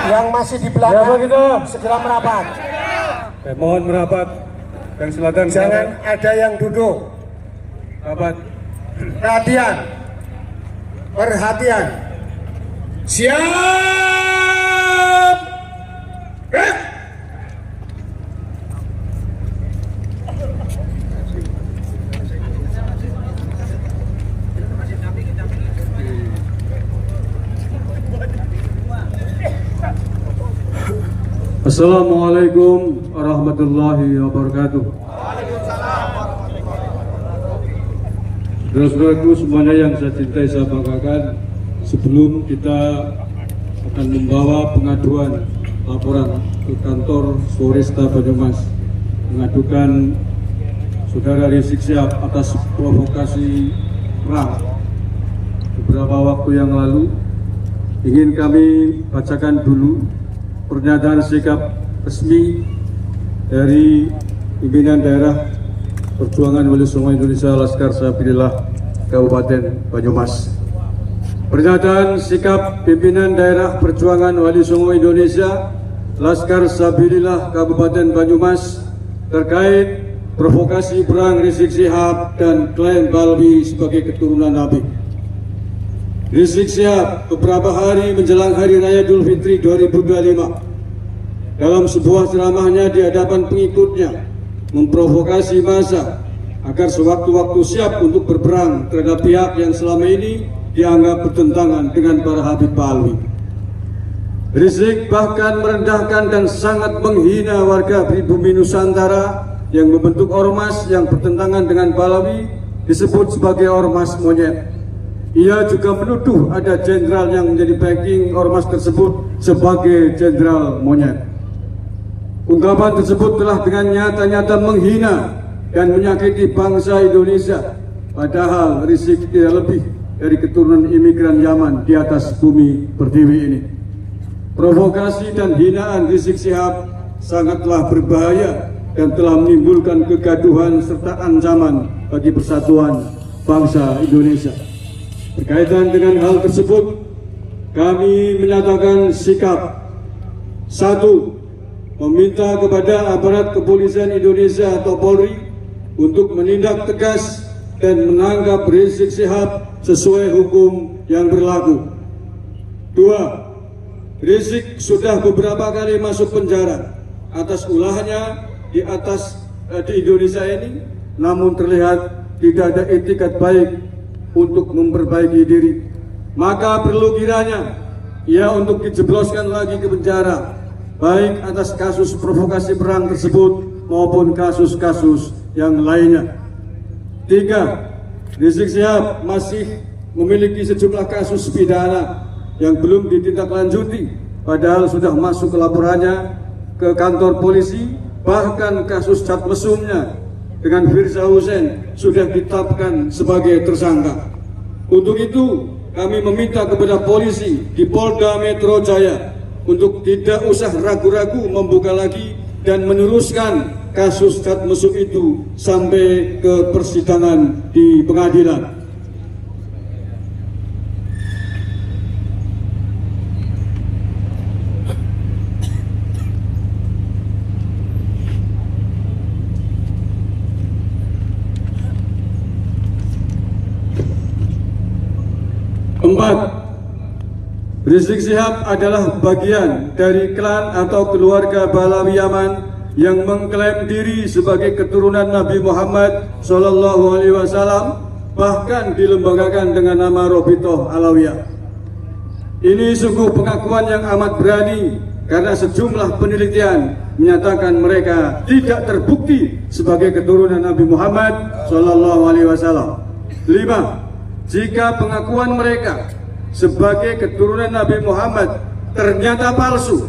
Yang masih di belakang segera merapat. Mohon merapat. Yang selatan Jangan ada yang duduk. rapat. Perhatian. Perhatian. Siap. Gerak. Assalamualaikum warahmatullahi wabarakatuh. Saudara-saudaraku semuanya yang saya cintai, saya banggakan, sebelum kita akan membawa pengaduan laporan ke kantor Polresta Banyumas mengadukan saudara Rizik Syihab atas provokasi perang beberapa waktu yang lalu, ingin kami bacakan dulu pernyataan sikap resmi dari pimpinan daerah Perjuangan Wali Songo Indonesia Laskar Sabilillah Kabupaten Banyumas. Pernyataan sikap pimpinan daerah Perjuangan Wali Songo Indonesia Laskar Sabilillah Kabupaten Banyumas terkait provokasi perang Rizik Syihab dan klaim Balwi sebagai keturunan Nabi. Rizik Syihab beberapa hari menjelang Hari Raya Idul Fitri 2025 dalam sebuah ceramahnya di hadapan pengikutnya memprovokasi massa agar sewaktu-waktu siap untuk berperang terhadap pihak yang selama ini dianggap bertentangan dengan para Habib Balwi. Rizik bahkan merendahkan dan sangat menghina warga pribumi Nusantara yang membentuk ormas yang bertentangan dengan Balwi disebut sebagai ormas monyet. Ia juga menuduh ada jenderal yang menjadi backing ormas tersebut sebagai jenderal monyet. Ungkapan tersebut telah dengan nyata-nyata menghina dan menyakiti bangsa Indonesia. Padahal Rizik tidak lebih dari keturunan imigran Yaman di atas bumi pertiwi ini. Provokasi dan hinaan Rizik Syihab sangatlah berbahaya dan telah menimbulkan kegaduhan serta ancaman bagi persatuan bangsa Indonesia. Berkaitan dengan hal tersebut, kami menyatakan sikap: 1. Meminta kepada aparat kepolisian Indonesia atau Polri untuk menindak tegas dan menangkap Rizik Syihab sesuai hukum yang berlaku. 2. Rizik sudah beberapa kali masuk penjara atas ulahnya di Indonesia ini, namun terlihat tidak ada etikat baik untuk memperbaiki diri. Maka perlu kiranya ia untuk dijebloskan lagi ke penjara, baik atas kasus provokasi perang tersebut maupun kasus-kasus yang lainnya. 3. Rizik Syihab masih memiliki sejumlah kasus pidana yang belum ditindaklanjuti, padahal sudah masuk ke laporannya ke kantor polisi. Bahkan kasus cat mesumnya dengan Firza Hussein sudah ditetapkan sebagai tersangka. Untuk itu kami meminta kepada polisi di Polda Metro Jaya untuk tidak usah ragu-ragu membuka lagi dan meneruskan kasus cat mesum itu sampai ke persidangan di pengadilan. Rizik Syihab adalah bagian dari klan atau keluarga Balawi Yaman yang mengklaim diri sebagai keturunan Nabi Muhammad SAW, bahkan dilembagakan dengan nama Robitoh Alawiyah. Ini sungguh pengakuan yang amat berani karena sejumlah penelitian menyatakan mereka tidak terbukti sebagai keturunan Nabi Muhammad SAW. 5. Jika pengakuan mereka sebagai keturunan Nabi Muhammad ternyata palsu,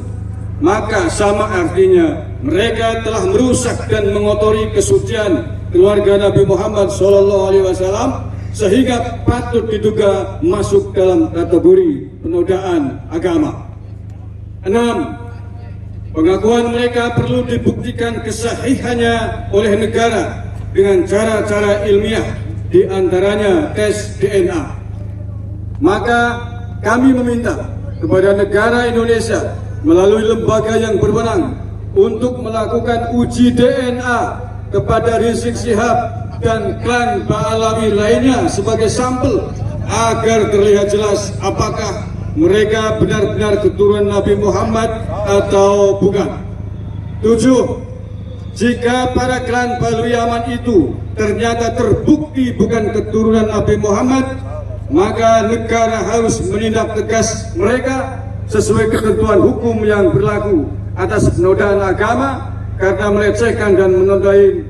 maka sama artinya mereka telah merusak dan mengotori kesucian keluarga Nabi Muhammad SAW, sehingga patut diduga masuk dalam kategori penodaan agama. 6. Pengakuan mereka perlu dibuktikan kesahihannya oleh negara dengan cara-cara ilmiah, diantaranya tes DNA. Maka kami meminta kepada negara Indonesia melalui lembaga yang berwenang untuk melakukan uji DNA kepada Rizik Syihab dan klan Ba'alawi lainnya sebagai sampel agar terlihat jelas apakah mereka benar-benar keturunan Nabi Muhammad atau bukan. 7. Jika para klan Ba'alawi Yaman itu ternyata terbukti bukan keturunan Nabi Muhammad, maka negara harus menindak tegas mereka sesuai ketentuan hukum yang berlaku atas penodaan agama karena melecehkan dan menodai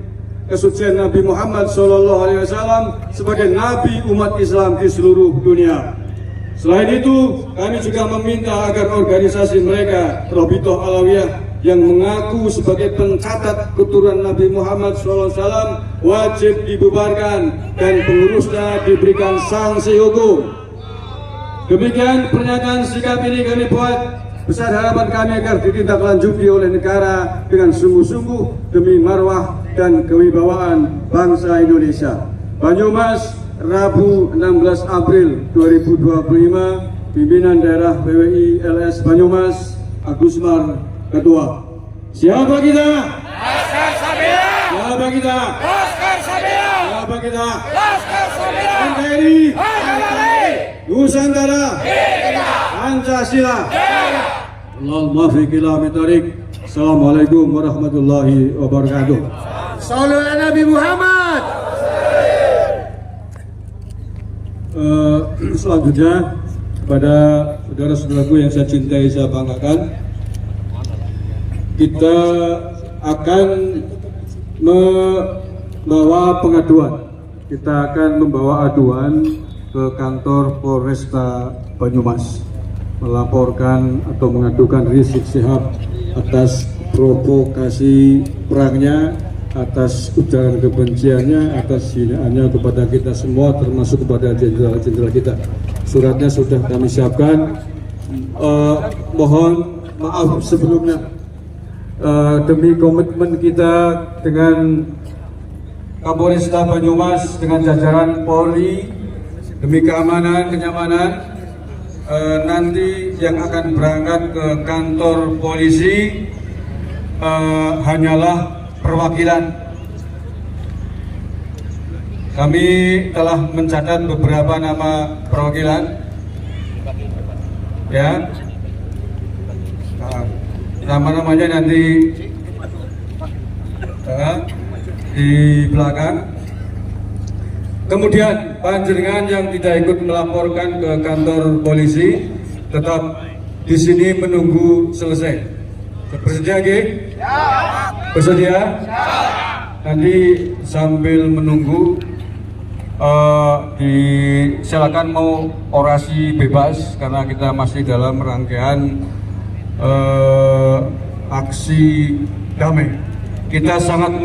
kesucian Nabi Muhammad SAW sebagai Nabi umat Islam di seluruh dunia. Selain itu, kami juga meminta agar organisasi mereka, Rabithah Alawiyah, yang mengaku sebagai pencatat keturunan Nabi Muhammad SAW wajib dibubarkan dan pengurusnya diberikan sanksi hukum. Demikian pernyataan sikap ini kami buat. Besar harapan kami agar ditindaklanjuti oleh negara dengan sungguh-sungguh demi marwah dan kewibawaan bangsa Indonesia. Banyumas, Rabu 16 April 2025, pimpinan daerah PWI LS Banyumas, Agusmar, Ketua. Siapa kita? Laskar Sabia! Siapa kita? Laskar Sabia! Siapa kita? Laskar Sabia! NKRI, Hasanali! Nusantara, Kita! Pancasila. Jaya! Allahumma fi kilamitarik. Assalamualaikum warahmatullahi wabarakatuh. Sallu ala Nabi Muhammad. Selanjutnya kepada saudara-saudaraku yang saya cintai, saya banggakan, kita akan membawa pengaduan. Kita akan membawa aduan ke kantor Polresta Banyumas, melaporkan atau mengadukan Rizik Syihab atas provokasi perangnya, atas ujaran kebenciannya, atas hinaannya kepada kita semua, termasuk kepada jenderal-jenderal kita. Suratnya sudah kami siapkan. Mohon maaf sebelumnya demi komitmen kita dengan Kapolresta Banyumas, dengan jajaran Polri, demi keamanan, kenyamanan, nanti yang akan berangkat ke kantor polisi hanyalah perwakilan. Kami telah mencatat beberapa nama perwakilan, ya. Nama-namanya nanti di belakang. Kemudian panjenengan yang tidak ikut melaporkan ke kantor polisi tetap di sini menunggu selesai. Bersedia, G? Bersedia? Nanti sambil menunggu silakan mau orasi bebas karena kita masih dalam rangkaian aksi damai. Kita sangat